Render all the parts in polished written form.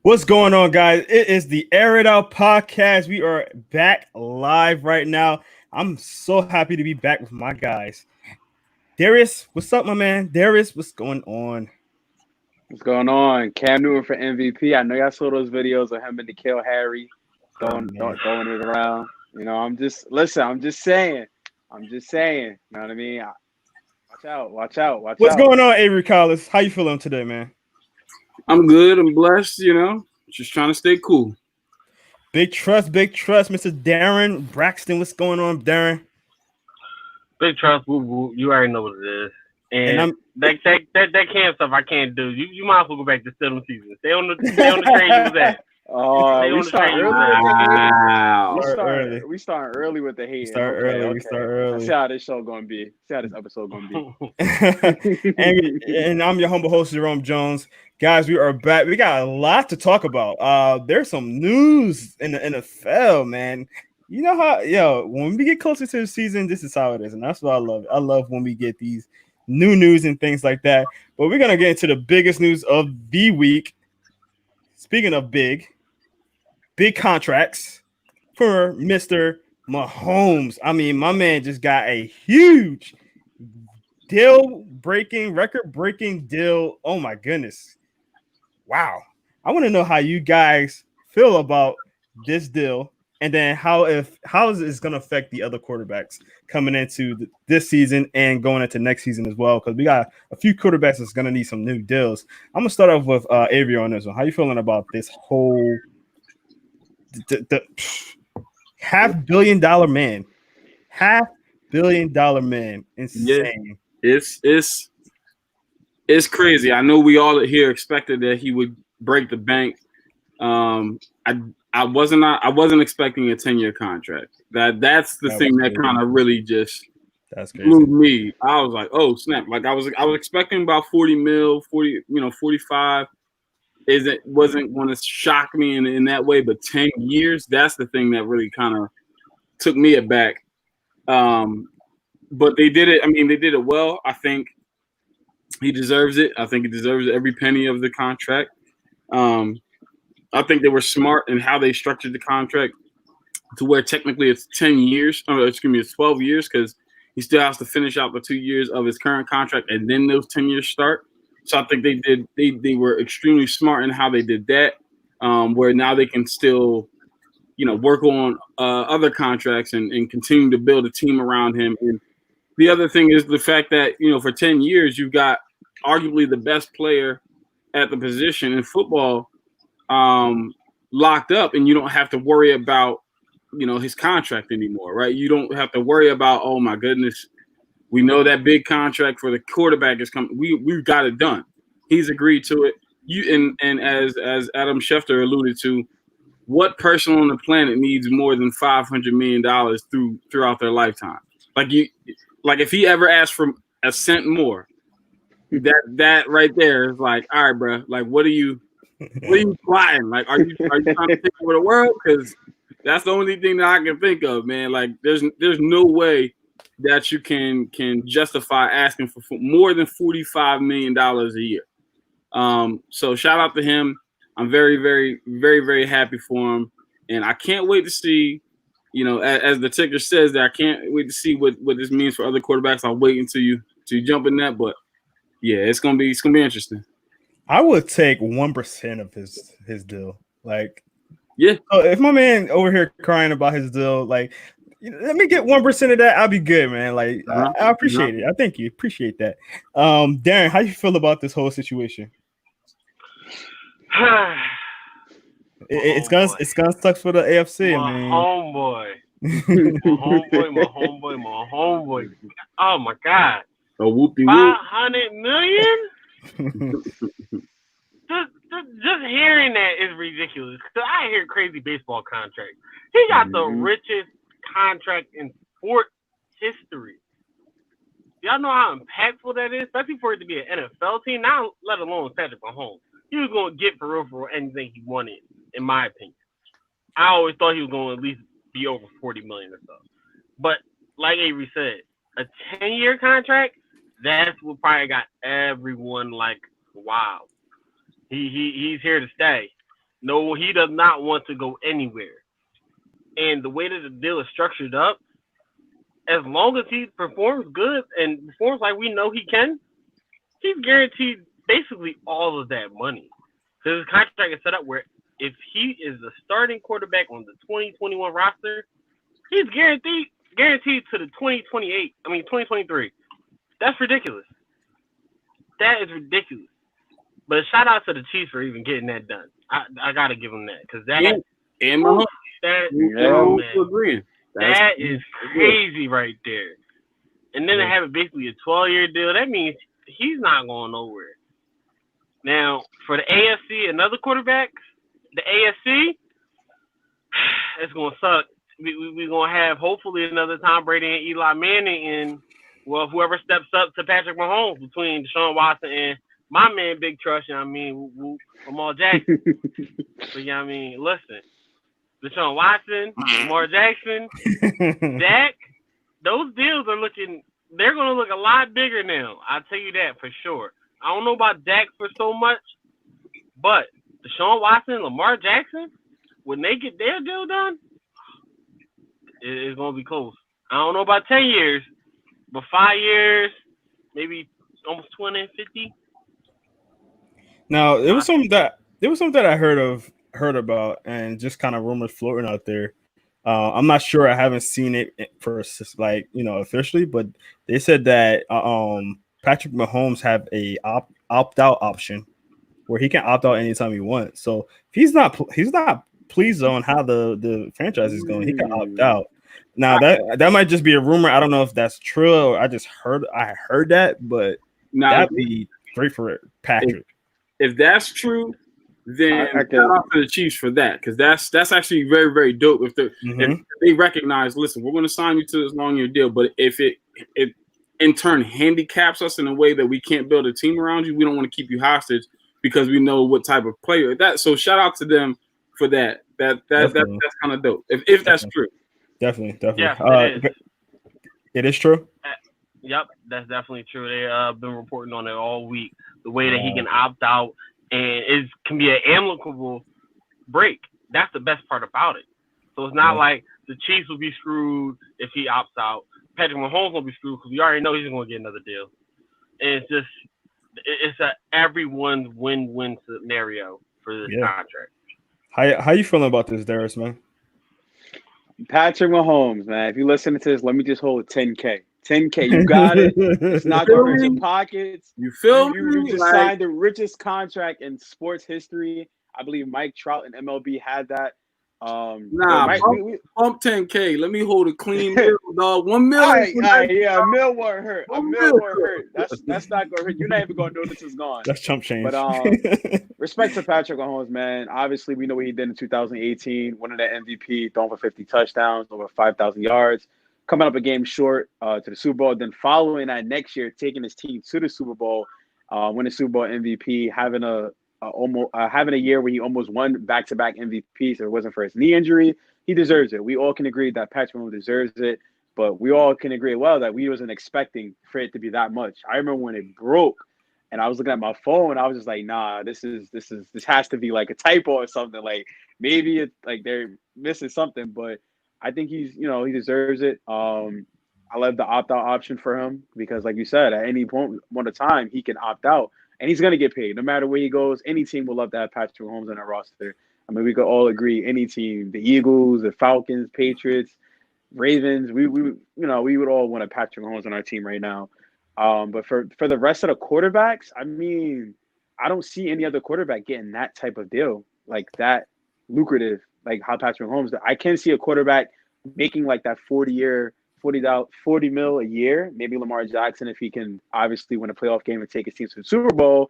What's going on, guys? It is the Air It Out podcast. We are back live right now. I'm so happy to be back with my guys. Darius, what's up, my man? Darius, what's going on? What's going on? Cam Newton for MVP. I know y'all saw those videos of him and N'Keal Harry throwing it around. You know, I'm just saying. You know what I mean? Watch out. What's going on, Avery Collis? How you feeling today, man? I'm good. I'm blessed, you know. Just trying to stay cool. Big trust, Mr. Darren Braxton. What's going on, Darren? Big trust, woo woo. You already know what it is. And that camp stuff I can't do. You might as well go back to Stidham season. Stay on the train you was at. Oh, we start early with the hate. We start early. See how this show gonna be. See how this episode gonna be. and I'm your humble host, Jerome Jones. Guys, we are back. We got a lot to talk about. There's some news in the NFL, man. You know how, when we get closer to the season, this is how it is, and that's what I love. I love when we get these new news and things like that. But we're gonna get into the biggest news of the week. Speaking of big contracts for Mr. Mahomes. I mean, my man just got a huge record-breaking deal. Oh my goodness. Wow. I want to know how you guys feel about this deal, and then how is it going to affect the other quarterbacks coming into this season and going into next season as well, because we got a few quarterbacks that's going to need some new deals. I'm going to start off with Avery on this one. How you feeling about this whole the $500 million man? $500 million. Insane. Yeah, it's crazy. I know we all here expected that he would break the bank. I wasn't expecting a 10-year contract. That's the thing that kind of really just blew me. I was like, oh snap! Like I was expecting about 40 mil, 45. Wasn't going to shock me in that way, but 10 years, that's the thing that really kind of took me aback. But they did it. I mean, they did it well. I think he deserves it. I think he deserves every penny of the contract. I think they were smart in how they structured the contract to where technically it's 10 years. It's 12 years, because he still has to finish out the 2 years of his current contract, and then those 10 years start. So I think they were extremely smart in how they did that, where now they can still, work on other contracts and continue to build a team around him. And the other thing is the fact that, for 10 years, you've got arguably the best player at the position in football locked up, and you don't have to worry about, his contract anymore, right? You don't have to worry about, oh my goodness, we know that big contract for the quarterback is coming. We've got it done. He's agreed to it. And as Adam Schefter alluded to, what person on the planet needs more than $500 million throughout their lifetime? Like if he ever asked for a cent more, that right there is like, all right, bro. Like, what are you plotting? Like, are you trying to take over the world? Because that's the only thing that I can think of, man. Like, there's no way that you can justify asking for more than $45 million a year. So shout out to him. I'm very, very, very, very happy for him, and I can't wait to see. As the ticker says, that I can't wait to see what this means for other quarterbacks. I'll wait until you jump in that, but yeah, it's gonna be interesting. I would take 1% of his deal. Like, yeah. So if my man over here crying about his deal, like, let me get 1% of that. I'll be good, man. Like, I appreciate it. I thank you. Appreciate that. Darren, how you feel about this whole situation? It's gonna suck for the AFC, my man. Homeboy. my homeboy. Oh my God. $500 million? Just hearing that is ridiculous. Cause I hear crazy baseball contracts. He got the richest contract in sports history. Y'all know how impactful that is, especially for it to be an NFL team. Now, let alone Patrick Mahomes. He was going to get for real anything he wanted, in my opinion. I always thought he was going to at least be over $40 million or so. But like Avery said, a 10-year contract, that's what probably got everyone like, wow. He's here to stay. No, he does not want to go anywhere. And the way that the deal is structured up, as long as he performs good and performs like we know he can, he's guaranteed basically all of that money. Because his contract is set up where if he is the starting quarterback on the 2021 roster, he's guaranteed to the 2023. That's ridiculous. That is ridiculous. But shout out to the Chiefs for even getting that done. I gotta give them that because that that is crazy right there. And then to have it basically a 12-year deal, that means he's not going nowhere. Now for the AFC, another quarterback, the AFC, it's gonna suck. We're gonna have hopefully another Tom Brady and Eli Manning, and well, whoever steps up to Patrick Mahomes between Deshaun Watson and my man, Big Trush, Lamar Jackson. But listen, Deshaun Watson, Lamar Jackson, Dak, those deals they're going to look a lot bigger now. I'll tell you that for sure. I don't know about Dak for so much, but Deshaun Watson and Lamar Jackson, when they get their deal done, it's going to be close. I don't know about 10 years, but 5 years, maybe almost 20, 50. Now, it was something that I heard about, and just kind of rumors floating out there. I'm not sure. I haven't seen it for officially, but they said that Patrick Mahomes have a opt out option where he can opt out anytime he wants. So if he's not pleased on how the franchise is going, he can opt out. Now that might just be a rumor. I don't know if that's true or I heard that, but that'd be great for Patrick. If that's true, then shout out to the Chiefs for that, because that's actually very, very dope. If they recognize, listen, we're going to sign you to this long-year deal, but if it in turn handicaps us in a way that we can't build a team around you, we don't want to keep you hostage because we know what type of player that. So shout out to them for that. That's kind of dope. If that's true, definitely. Yeah, it is true. Yep, that's definitely true. They been reporting on it all week. The way that he can opt out and it can be an amicable break. That's the best part about it. So it's not like the Chiefs will be screwed if he opts out. Patrick Mahomes will be screwed because we already know he's going to get another deal. And it's a everyone's win-win scenario for this contract. How you feeling about this, Darius, man? Patrick Mahomes, man. If you listen to this, let me just hold 10K. 10K, you got it. It's not going to hurt your pockets. You feel me? You just signed the richest contract in sports history. I believe Mike Trout and MLB had that. Bump 10K. Let me hold a clean mill, dog. $1 million. A mill won't hurt. A mill won't hurt. That's not going to hurt. You're not even going to know this is gone. That's chump change. But respect to Patrick Mahomes, man. Obviously, we know what he did in 2018, winning that MVP, throwing for 50 touchdowns, over 5,000 yards. Coming up a game short to the Super Bowl, then following that next year, taking his team to the Super Bowl, winning Super Bowl MVP, having a year where he almost won back-to-back MVP, so it wasn't for his knee injury. He deserves it. We all can agree that Patrick Mahomes deserves it. but we all can agree that we wasn't expecting for it to be that much. I remember when it broke, and I was looking at my phone. I was just like, nah, this has to be like a typo or something. Like maybe it's like they're missing something, but I think he deserves it. I love the opt out option for him because, like you said, at any point of time he can opt out, and he's gonna get paid no matter where he goes. Any team will love to have Patrick Mahomes on their roster. I mean, we could all agree. Any team, the Eagles, the Falcons, Patriots, Ravens, we would all want a Patrick Mahomes on our team right now. But for the rest of the quarterbacks, I mean, I don't see any other quarterback getting that type of deal, like that lucrative, like how Patrick Mahomes. I can see a quarterback making like that 40 mil a year. Maybe Lamar Jackson if he can obviously win a playoff game and take his team to the Super Bowl.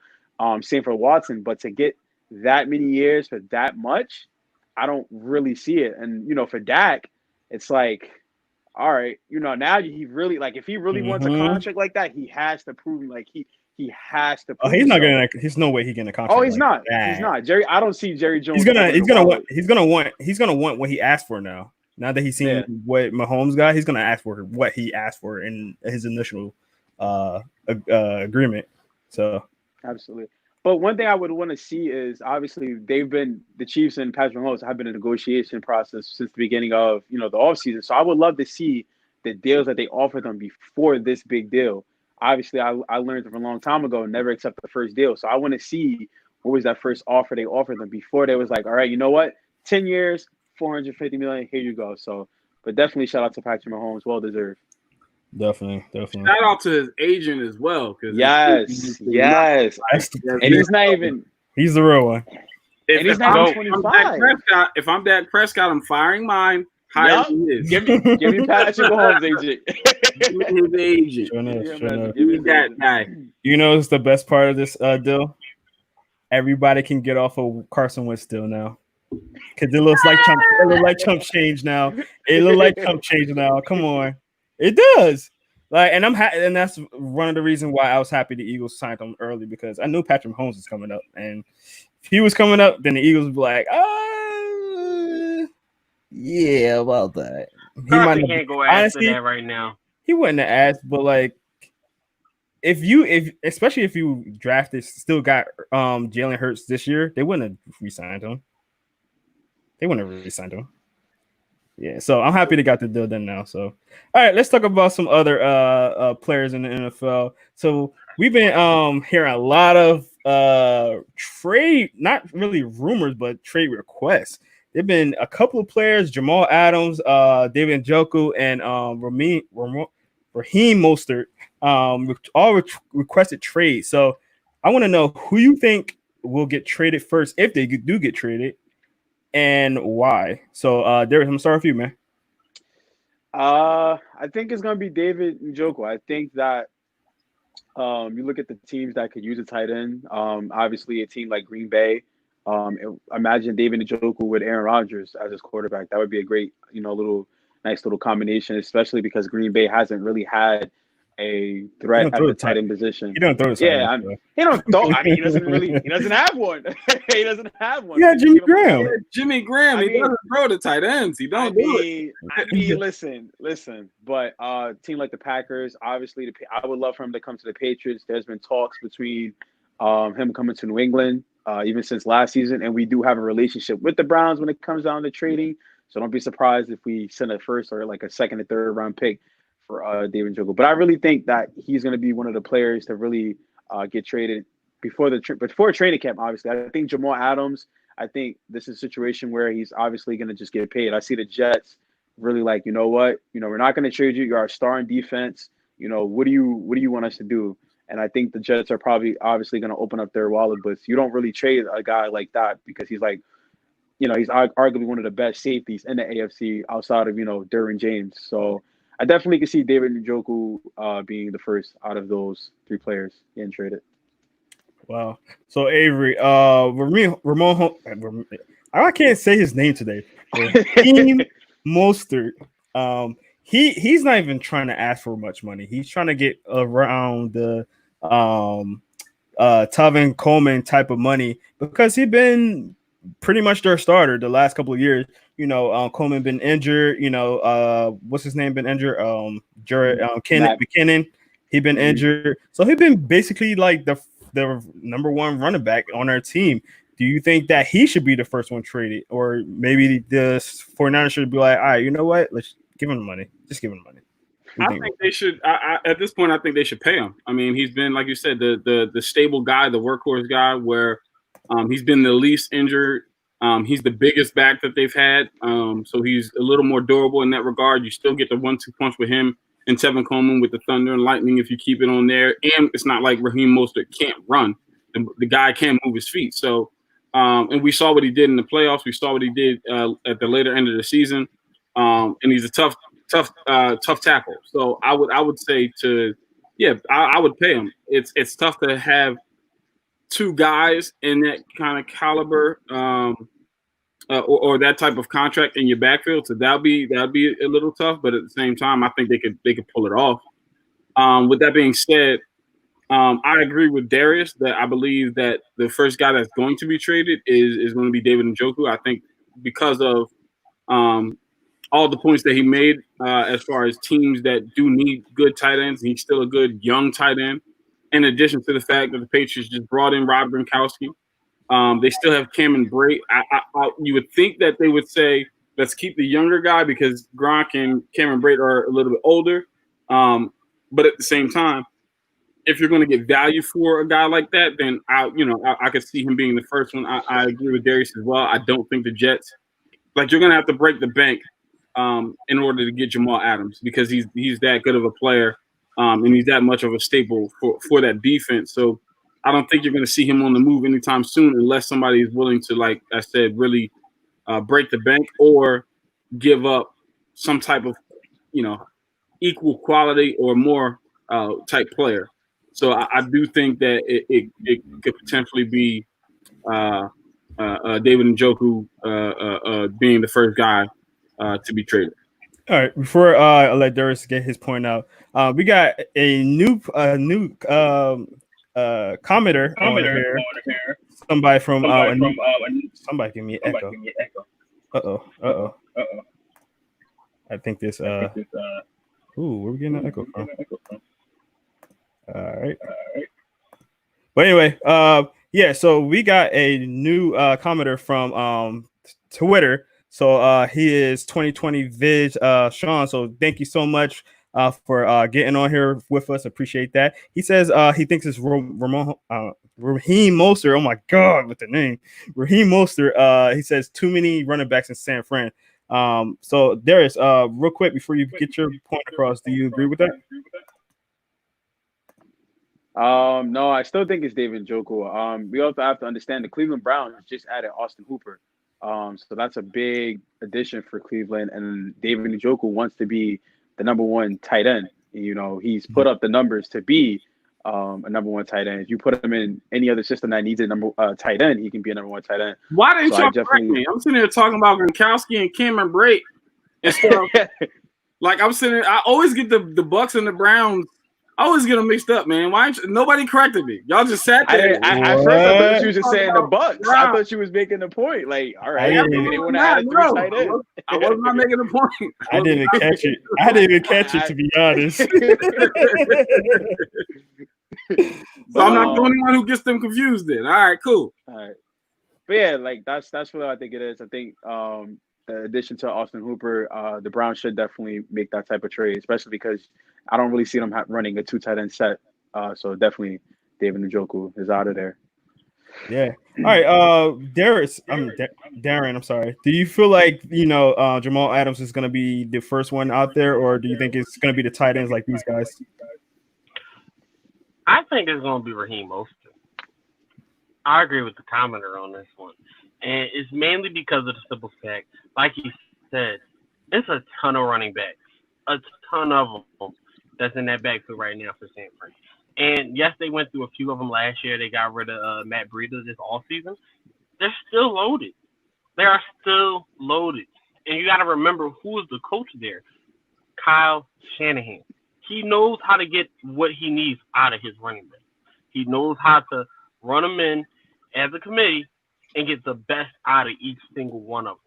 Same for Watson, but to get that many years for that much, I don't really see it. And for Dak, it's like, all right, now he really like if he really wants a contract like that, he has to prove like he has to. Prove he's not gonna. There's no way he's getting a contract. Oh, he's like not. that. He's not. Jerry. I don't see Jerry Jones. He's gonna want what he asked for now. Now that he's seen what Mahomes got, he's gonna ask for what he asked for in his initial agreement. So absolutely. But one thing I would want to see is obviously the Chiefs and Patrick Mahomes have been in a negotiation process since the beginning of the offseason. So I would love to see the deals that they offer them before this big deal. Obviously, I learned from a long time ago, never accept the first deal. So I want to see what was that first offer they offered them before they was like, all right, you know what? 10 years, $450 million, here you go. So, but definitely shout out to Patrick Mahomes, well deserved. Definitely. Shout out to his agent as well. Yes. And he's not even. He's the real one. And he's not even 25. If I'm Dak Prescott, I'm firing mine. Hire his. Give me Patrick Mahomes' agent. Give me his agent. Sure enough. Give me that guy. It's the best part of this deal. Everybody can get off of Carson Wentz still now. Because it looks like chump change now. Come on. It does. Like, and and that's one of the reasons why I was happy the Eagles signed him early because I knew Patrick Mahomes was coming up. And if he was coming up, then the Eagles would be like, yeah, about that. He can't go after that right now. He wouldn't have asked, but like especially if you drafted still got Jalen Hurts this year, they wouldn't have re-signed him. Yeah, so I'm happy they got the deal done now. So, all right, let's talk about some other players in the NFL. So we've been hearing a lot of trade, not really rumors, but trade requests. There've been a couple of players, Jamal Adams, David Njoku, and Raheem Mostert, all requested trade. So I want to know who you think will get traded first if they do get traded. And why? So, Derek, I'm gonna start with you, man. I think it's gonna be David Njoku. I think that you look at the teams that could use a tight end. Obviously, a team like Green Bay. Imagine David Njoku with Aaron Rodgers as his quarterback. That would be a great, nice little combination, especially because Green Bay hasn't really had a threat at the tight end position. He don't throw the tight end. He don't throw. I mean, he doesn't have one. He doesn't have one. Yeah, Jimmy Graham. He doesn't throw the tight ends. He don't do it. I mean, listen. But team like the Packers, obviously, I would love for him to come to the Patriots. There's been talks between him coming to New England, even since last season, and we do have a relationship with the Browns when it comes down to trading. So don't be surprised if we send a first or like a second or third round pick for David Njoku. But I really think that he's going to be one of the players to really get traded before training camp. Obviously, I think Jamal Adams. I think this is a situation where he's obviously going to just get paid. I see the Jets really like, you know what, we're not going to trade you. You're our star in defense. What do you want us to do? And I think the Jets are probably obviously going to open up their wallet, but you don't really trade a guy like that because he's like, he's arguably one of the best safeties in the AFC outside of, Derwin James. So I definitely can see David Njoku being the first out of those three players getting traded. Wow. So Avery, Ramon, I can't say his name today. Raheem Mostert. He's not even trying to ask for much money. He's trying to get around the Tevin Coleman type of money because he's been pretty much their starter the last couple of years. Coleman been injured. What's his name been injured? Jared McKinnon. He been injured, so he been basically like the number one running back on our team. Do you think that he should be the first one traded, or maybe the 49ers should be like, all right, you know what? Let's give him the money. Just give him the money. I think they should. At this point, I think they should pay him. I mean, he's been, like you said, the stable guy, the workhorse guy, where he's been the least injured. He's the biggest back that they've had, so he's a little more durable in that regard. You still get the 1-2 punch with him and Tevin Coleman with the Thunder and Lightning if you keep it on there. And it's not like Raheem Mostert can't run. The guy can move his feet. So, and we saw what he did in the playoffs. We saw what he did at the later end of the season. And he's a tough tackle. So I would say I would pay him. It's tough to have two guys in that kind of caliber or that type of contract in your backfield. So that'd be a little tough, but at the same time, I think they could pull it off. With that being said, I agree with Darius that I believe that the first guy that's going to be traded is going to be David Njoku. I think because of all the points that he made as far as teams that do need good tight ends, he's still a good young tight end. In addition to the fact that the Patriots just brought in Rob Gronkowski. They still have Cameron Brate. You would think that they would say, let's keep the younger guy because Gronk and Cameron Brate are a little bit older. But at the same time, if you're going to get value for a guy like that, then I could see him being the first one. I agree with Darius as well. I don't think the Jets, you're going to have to break the bank in order to get Jamal Adams because he's that good of a player and he's that much of a staple for that defense. So I don't think you're going to see him on the move anytime soon unless somebody is willing to, like I said, really break the bank or give up some type of, equal quality or more type player. So I do think that it could potentially be David Njoku being the first guy to be traded. All right, before I let Darius get his point out, we got a new commenter on here. Somebody from somebody give me an echo. Uh-oh. I think this where we getting an echo from? All right. But anyway, so we got a new commenter from Twitter. So he is 2020 Viz Sean. So thank you so much for getting on here with us. Appreciate that. He says he thinks it's Raheem Mostert. Oh my God, with the name Raheem Mostert. He says too many running backs in San Fran. So Darius, real quick before you get your point across, do you agree with that? No, I still think it's David Njoku. We also have to understand the Cleveland Browns just added Austin Hooper. So that's a big addition for Cleveland, and David Njoku wants to be the number one tight end. He's put up the numbers to be a number one tight end. If you put him in any other system that needs a number tight end, he can be a number one tight end. Why didn't y'all correct me? I'm sitting here talking about Gronkowski and Cameron Brate and stuff. I'm sitting here, I always get the Bucks and the Browns. I always get them mixed up, man. Why nobody corrected me? Y'all just sat there. At first, I thought you were just saying the Bucks. I thought you was making the point. All right, they want to add three tight ends. I was not making a point. I didn't catch it. I didn't even catch it, to be honest. So I'm not the only one who gets them confused. Then, all right, cool. All right, but yeah, that's what I think it is. I think the addition to Austin Hooper, the Browns should definitely make that type of trade, especially because I don't really see them running a two tight end set. So definitely David Njoku is out of there. Yeah. All right. Darius, Darren, I'm sorry. Do you feel like, Jamal Adams is going to be the first one out there, or do you think it's going to be the tight ends like these guys? I think it's going to be Raheem Mostert. I agree with the commenter on this one. And it's mainly because of the simple fact, like he said, it's a ton of running backs. A ton of them that's in that backfield right now for San Fran. And yes, they went through a few of them last year. They got rid of Matt Breida this offseason. They're still loaded. They are still loaded. And you got to remember who is the coach there. Kyle Shanahan. He knows how to get what he needs out of his running back. He knows how to run them in as a committee and get the best out of each single one of them.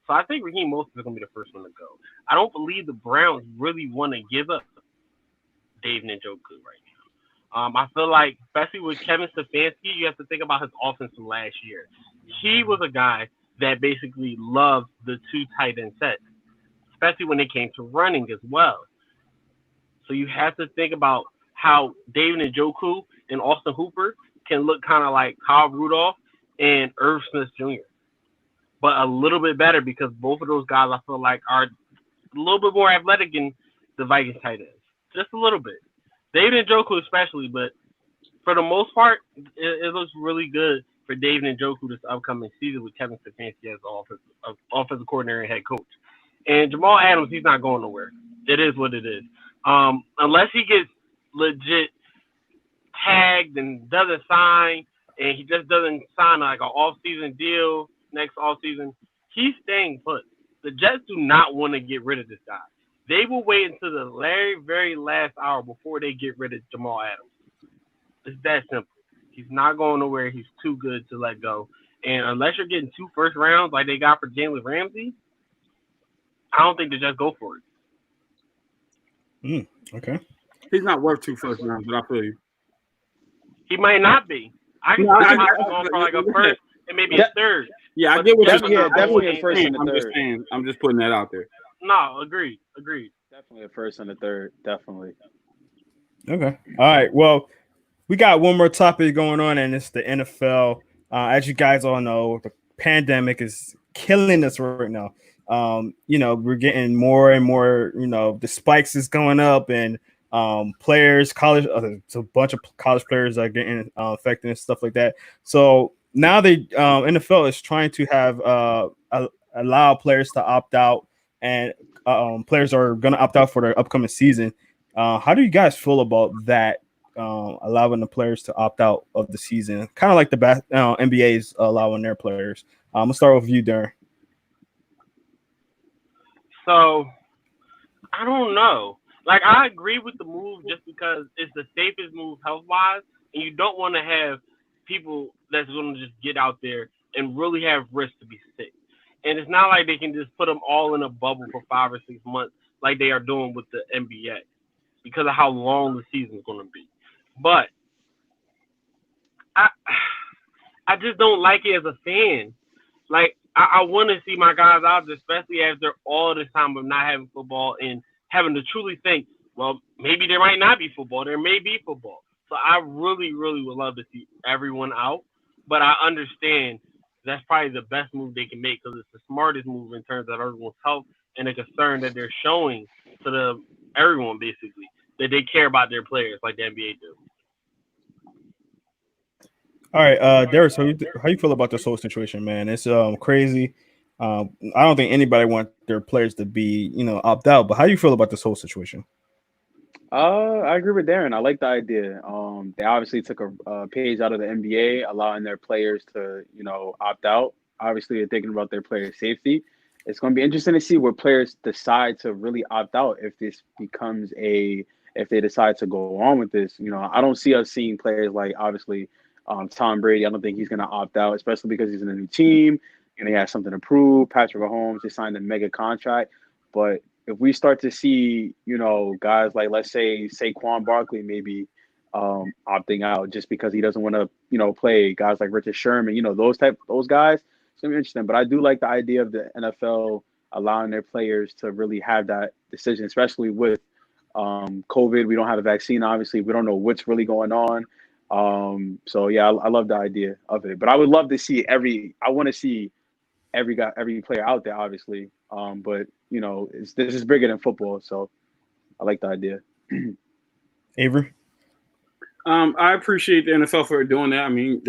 So I think Raheem Mostert is going to be the first one to go. I don't believe the Browns really want to give up Dave Njoku right now. I feel like, especially with Kevin Stefanski, you have to think about his offense from last year. He was a guy that basically loved the two tight end sets, especially when it came to running as well. So you have to think about how David Njoku and Austin Hooper can look kind of like Kyle Rudolph and Irv Smith Jr., but a little bit better because both of those guys I feel like are a little bit more athletic than the Vikings tight ends. Just a little bit. David Njoku especially, but for the most part, it looks really good for David Njoku this upcoming season with Kevin Stefanski as offensive coordinator and head coach. And Jamal Adams, he's not going nowhere. It is what it is. Unless he gets legit tagged and doesn't sign, and he just doesn't sign like an off-season deal next off-season, he's staying put. The Jets do not want to get rid of this guy. They will wait until the very, very last hour before they get rid of Jamal Adams. It's that simple. He's not going nowhere. He's too good to let go. And unless you're getting 2 first rounds like they got for Jalen Ramsey, I don't think the Jets go for it. Okay. He's not worth 2 first rounds, but I feel you. He might not be. I can see him going for like a first and maybe a third. Yeah, I get what you're saying. Definitely a first and a third. I'm just putting that out there. No, agreed. Definitely a first and a third. Definitely. Okay. All right. Well, we got one more topic going on, and it's the NFL. As you guys all know, the pandemic is killing us right now. We're getting more and more, the spikes is going up, and players, it's a bunch of college players are getting affected and stuff like that. So now the NFL is trying to have allow players to opt out, and players are going to opt out for their upcoming season. How do you guys feel about that? Allowing the players to opt out of the season, kind of like the NBA's allowing their players. I'm gonna start with you, Darren. So I don't know. Like, I agree with the move just because it's the safest move health-wise, and you don't want to have people that's going to just get out there and really have risk to be sick. And it's not like they can just put them all in a bubble for 5 or 6 months like they are doing with the NBA because of how long the season is going to be. But I just don't like it as a fan. Like, I want to see my guys out there, especially after all this time of not having football and having to truly think, well, maybe there might not be football. There may be football. So I really, really would love to see everyone out. But I understand that's probably the best move they can make because it's the smartest move in terms of everyone's health and the concern that they're showing to everyone, basically, that they care about their players like the NBA do. All right, Darius, how you feel about this whole situation, man? It's crazy. I don't think anybody wants their players to be, opt out. But how do you feel about this whole situation? I agree with Darren. I like the idea. They obviously took a page out of the NBA, allowing their players to, opt out. Obviously, they're thinking about their players' safety. It's going to be interesting to see what players decide to really opt out if this becomes if they decide to go on with this. I don't see us seeing players like, obviously, Tom Brady. I don't think he's going to opt out, especially because he's in a new team and he has something to prove. Patrick Mahomes just signed a mega contract. But if we start to see, guys like, let's say, Saquon Barkley maybe opting out just because he doesn't want to, play, guys like Richard Sherman, those guys, it's going to be interesting. But I do like the idea of the NFL allowing their players to really have that decision, especially with COVID. We don't have a vaccine, obviously. We don't know what's really going on. So yeah, I love the idea of it, but I would love to see every player out there, obviously. But this is bigger than football, so I like the idea. Avery, I appreciate the NFL for doing that. I mean,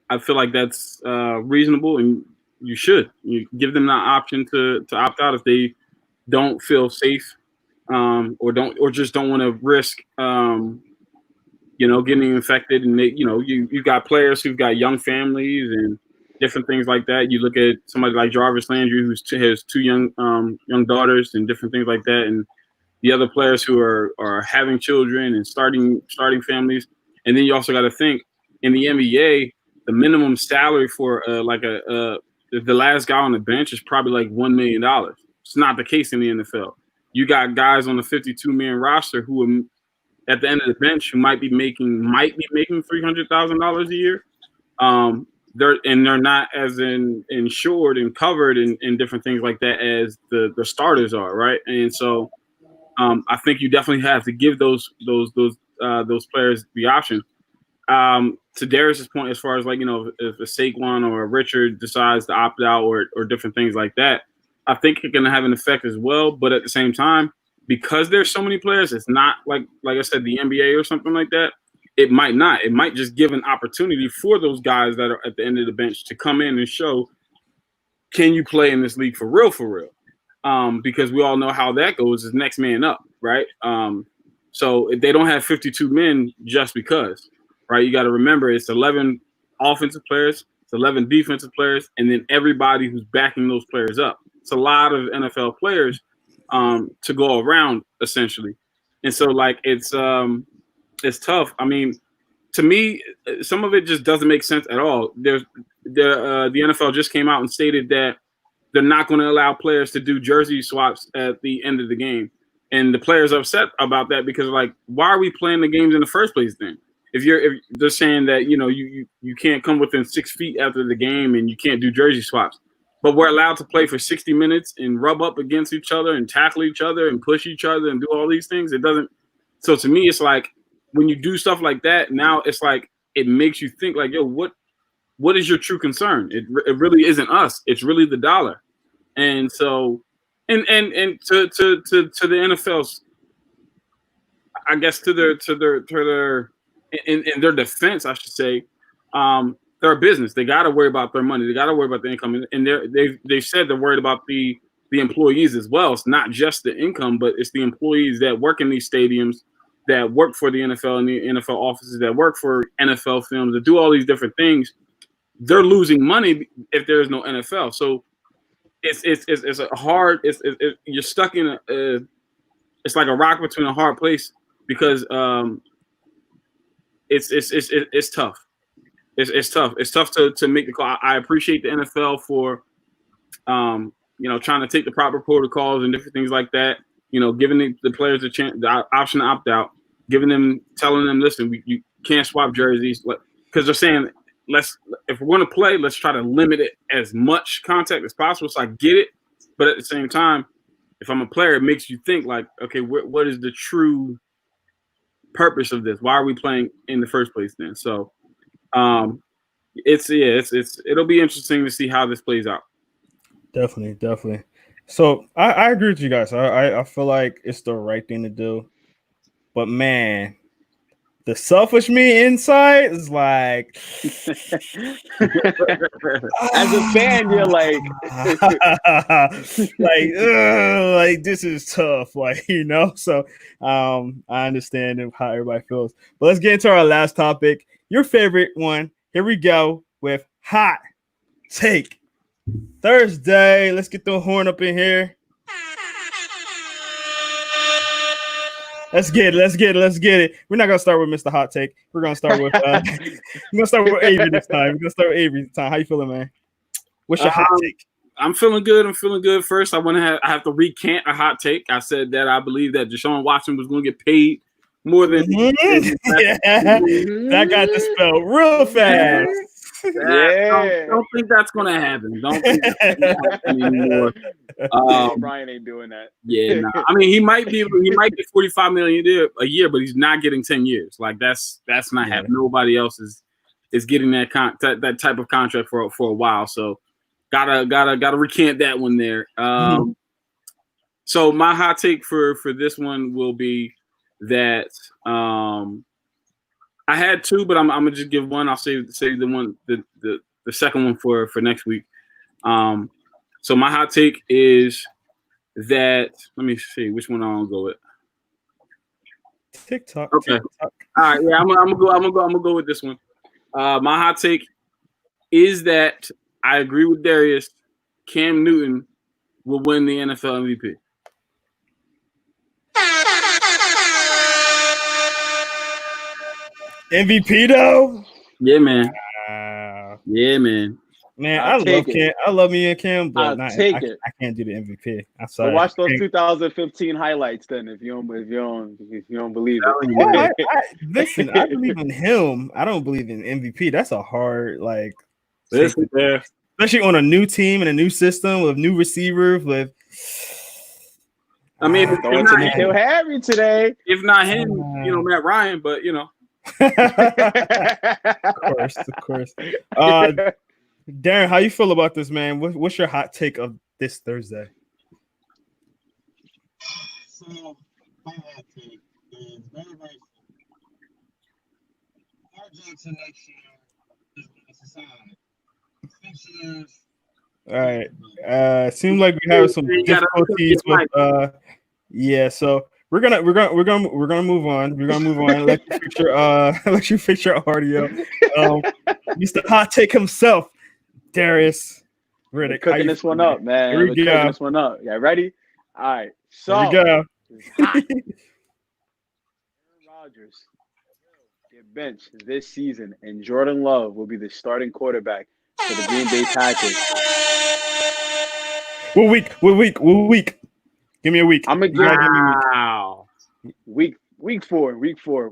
I feel like that's reasonable, and you give them the option to opt out if they don't feel safe, or just don't want to risk. Getting infected, and you got players who've got young families and different things like that. You look at somebody like Jarvis Landry, who has 2 young daughters and different things like that, and the other players who are having children and starting families. And then you also got to think in the NBA, the minimum salary for the last guy on the bench is probably like $1 million. It's not the case in the NFL. You got guys on the 52-man roster who are at the end of the bench who might be making $300,000 a year. They're not as insured and covered in different things like that as the starters are, right? And so I think you definitely have to give those players the option. To Darius's point, as far as like, if a Saquon or a Richard decides to opt out or different things like that, I think it's going to have an effect as well. But at the same time, because there's so many players, it's not like I said, the NBA or something like that. It might not. It might just give an opportunity for those guys that are at the end of the bench to come in and show, can you play in this league for real, for real? Because we all know how that goes is next man up, right? So they don't have 52 men just because. Right, you got to remember it's 11 offensive players, it's 11 defensive players, and then everybody who's backing those players up. It's a lot of NFL players to go around essentially, and so like it's tough. I mean, to me, some of it just doesn't make sense at all. The NFL just came out and stated that they're not going to allow players to do jersey swaps at the end of the game, and the players are upset about that because like, why are we playing the games in the first place then? If they're saying that you can't come within 6 feet after the game and you can't do jersey swaps, but we're allowed to play for 60 minutes and rub up against each other and tackle each other and push each other and do all these things. It doesn't. So to me, it's like when you do stuff like that, now it's like it makes you think like, yo, what is your true concern? It really isn't us. It's really the dollar. And so and to the NFL's, I guess to their in their defense, I should say, they're a business. They got to worry about their money. They got to worry about the income, and they've said they're worried about the employees as well. It's not just the income, but it's the employees that work in these stadiums, that work for the NFL and the NFL offices, that work for NFL films, that do all these different things. They're losing money if there is no NFL. So it's a hard. You're stuck in it's like a rock between a hard place because it's tough. It's tough. It's tough to make the call. I appreciate the NFL for trying to take the proper protocols and different things like that. Giving the players the chance, the option to opt out, telling them, listen, you can't swap jerseys, because they're saying if we're going to play, let's try to limit it as much contact as possible. So I get it, but at the same time, if I'm a player, it makes you think like, okay, what is the true purpose of this? Why are we playing in the first place then? So it'll be interesting to see how this plays out. Definitely. So I agree with you guys. I feel like it's the right thing to do, but man, the selfish me inside is like, as a fan, you're like, like this is tough, So I understand how everybody feels. But let's get into our last topic. Your favorite one. Here we go with hot take Thursday. Let's get the horn up in here. Let's get it. We're not gonna start with Mr. Hot Take. We're gonna start with Avery this time. How you feeling, man? What's your hot take? I'm feeling good. First, I have to recant a hot take. I said that I believe that Deshaun Watson was gonna get paid more than that got dispelled real fast. Don't think that's gonna happen. Don't think that's gonna happen anymore. Brian ain't doing that. Yeah, nah. I mean, he might get $45 million a year, but he's not getting 10 years. Like that's not happening. Nobody else is getting that that type of contract for a while. So gotta recant that one there. So my hot take for this one will be that I had two, but I'm gonna just give one. I'll save the second one for next week. So my hot take is that, let me see which one I'm gonna go with. TikTok. Okay. TikTok. All right. Yeah, I'm gonna go with this one. My hot take is that I agree with Darius. Cam Newton will win the NFL MVP. MVP though? Yeah, man. Yeah, man. Man, I'll take it. I love me and Cam, but I'll take it. I can't do the MVP. I'm So sorry. watch those 2015 highlights then. If you don't believe it. Well, listen, I believe in him. I don't believe in MVP. That's a hard especially on a new team and a new system with new receivers. I mean, going to Nikhil Harry today. If not him, Matt Ryan, but of course. Darren, how you feel about this, man? What's your hot take of this Thursday? So my hot take is very, very simple. Mark Jackson next year is going to decide 6 years. All right. Seems like we have some difficulties with so we're gonna move on. We're gonna move on. Let you fix your audio. Mr. Hot Take himself, Darius Riddick. Cooking this one up, man. We're cooking this one up. Yeah, ready? All right. So here we go. Aaron Rodgers get benched this season, and Jordan Love will be the starting quarterback for the Green Bay Packers. What week? Give me a week. I'm gonna give wow. Week 4. By week 4.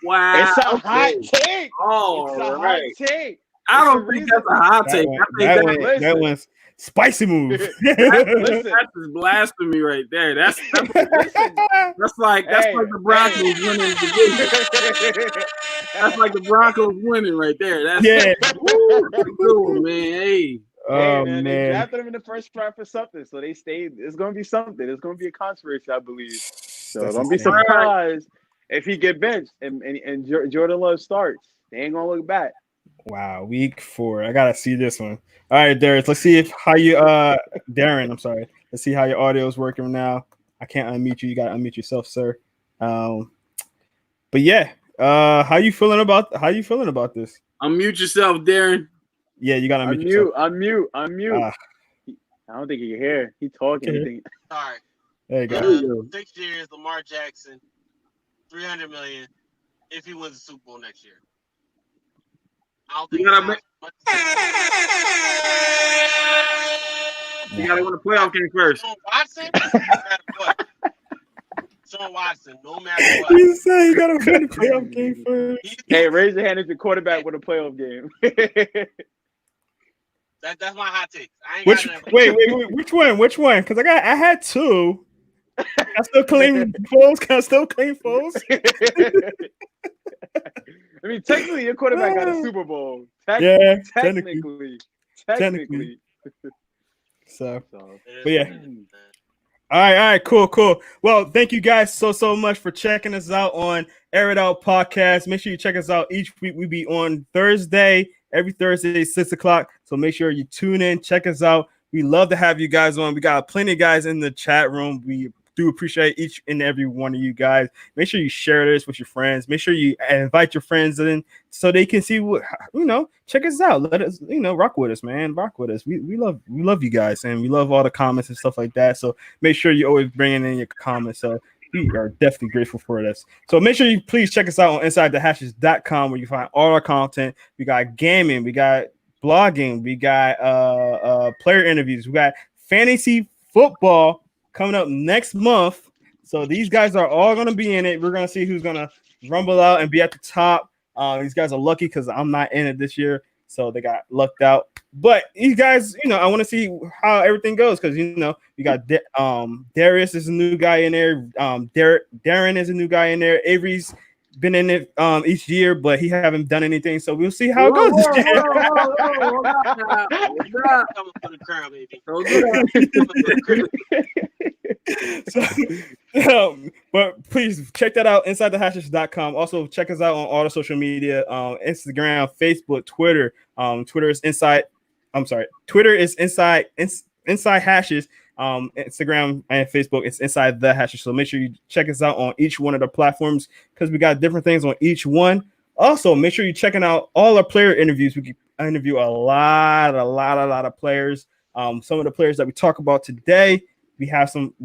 Wow. It's a hot take. Oh, it's a hot take. I don't think that's a hot take. That one's spicy move. That's just blasphemy right there. That's like the Broncos winning the division. That's like the Broncos winning right there. That's cool, man. Hey. Oh, man. man. They drafted him in the first round for something, so they stayed. It's going to be something. It's going to be a controversy, I believe. So don't be surprised if he get benched and Jordan Love starts. They ain't going to look back. Wow, week 4. I got to see this one. All right, Darius, let's see Darren, I'm sorry. Let's see how your audio is working now. I can't unmute you. You got to unmute yourself, sir. But yeah, how you feeling about this? Unmute yourself, Darren. Yeah, you got to unmute yourself. Unmute. I don't think he can hear. He talking. All right. There you go. 6 years, Lamar Jackson, $300 million if he wins the Super Bowl next year. I don't think you gotta win a playoff game first. Sean Watson, no matter what. You say you gotta win a playoff game first. Hey, raise your hand if your quarterback with a playoff game. That's my hot take. Wait, which one? Because I had 2. I still claim Foles. I mean, technically, your quarterback got a Super Bowl. Technically. So, but yeah. All right, cool. Well, thank you guys so much for checking us out on Air It Out Podcast. Make sure you check us out each week. We be on every Thursday, 6:00. So make sure you tune in, check us out. We love to have you guys on. We got plenty of guys in the chat room. We do appreciate each and every one of you guys. Make sure you share this with your friends. Make sure you invite your friends in so they can see check us out. Let us, rock with us, man. Rock with us. We love you guys, and we love all the comments and stuff like that. So make sure you always bring in your comments. So we are definitely grateful for this. So make sure you please check us out on InsideTheHashes.com where you find all our content. We got gaming, we got blogging, we got player interviews, we got fantasy football coming up next month. So these guys are all going to be in it. We're going to see who's going to rumble out and be at the top. These guys are lucky because I'm not in it this year. So they got lucked out. But you guys, I want to see how everything goes because, you got Darius is a new guy in there. Darren is a new guy in there. Avery's been in it each year, but he haven't done anything. So we'll see how it goes this year. But please check that out, InsideTheHashes.com. Also, check us out on all the social media, Instagram, Facebook, Twitter. Twitter is Inside Hashes. Instagram and Facebook, it's Inside the Hashes. So make sure you check us out on each one of the platforms because we got different things on each one. Also, make sure you're checking out all our player interviews. We can interview a lot of players. Some of the players that we talk about today, we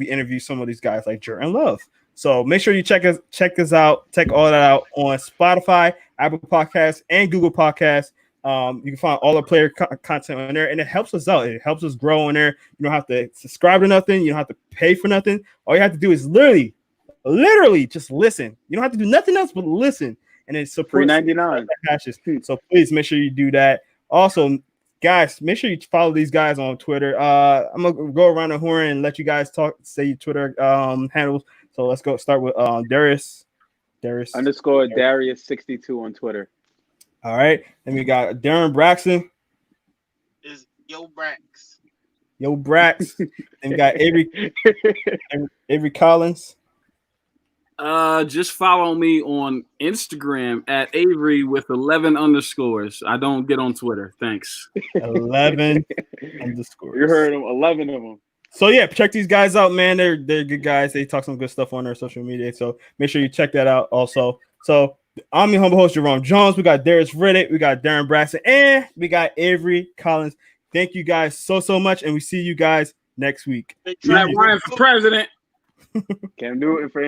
interview some of these guys like Jordan Love. So make sure you check us out, check all that out on Spotify, Apple Podcasts, and Google Podcasts. You can find all the player content on there, and it helps us out. It helps us grow on there. You don't have to subscribe to nothing. You don't have to pay for nothing. All you have to do is literally just listen. You don't have to do nothing else but listen, and it supports $3.99. So please make sure you do that. Also, guys, make sure you follow these guys on Twitter. I'm gonna go around the horn and let you guys say your Twitter handles. So let's go start with Darius _Darius62 on Twitter. All right. Then we got Darren Braxton. Is Yo Brax. Then we got Avery Collins. Just follow me on Instagram at Avery with 11 underscores. I don't get on Twitter. Thanks. 11 underscores. You heard them, 11 of them. So yeah, check these guys out, man. They're good guys. They talk some good stuff on their social media. So make sure you check that out also. So I'm your humble host, Jerome Jones. We got Darius Riddick, we got Darren Braxton, and we got Avery Collins. Thank you guys so much, and we see you guys next week. Matt Ryan for president. Cam Newton for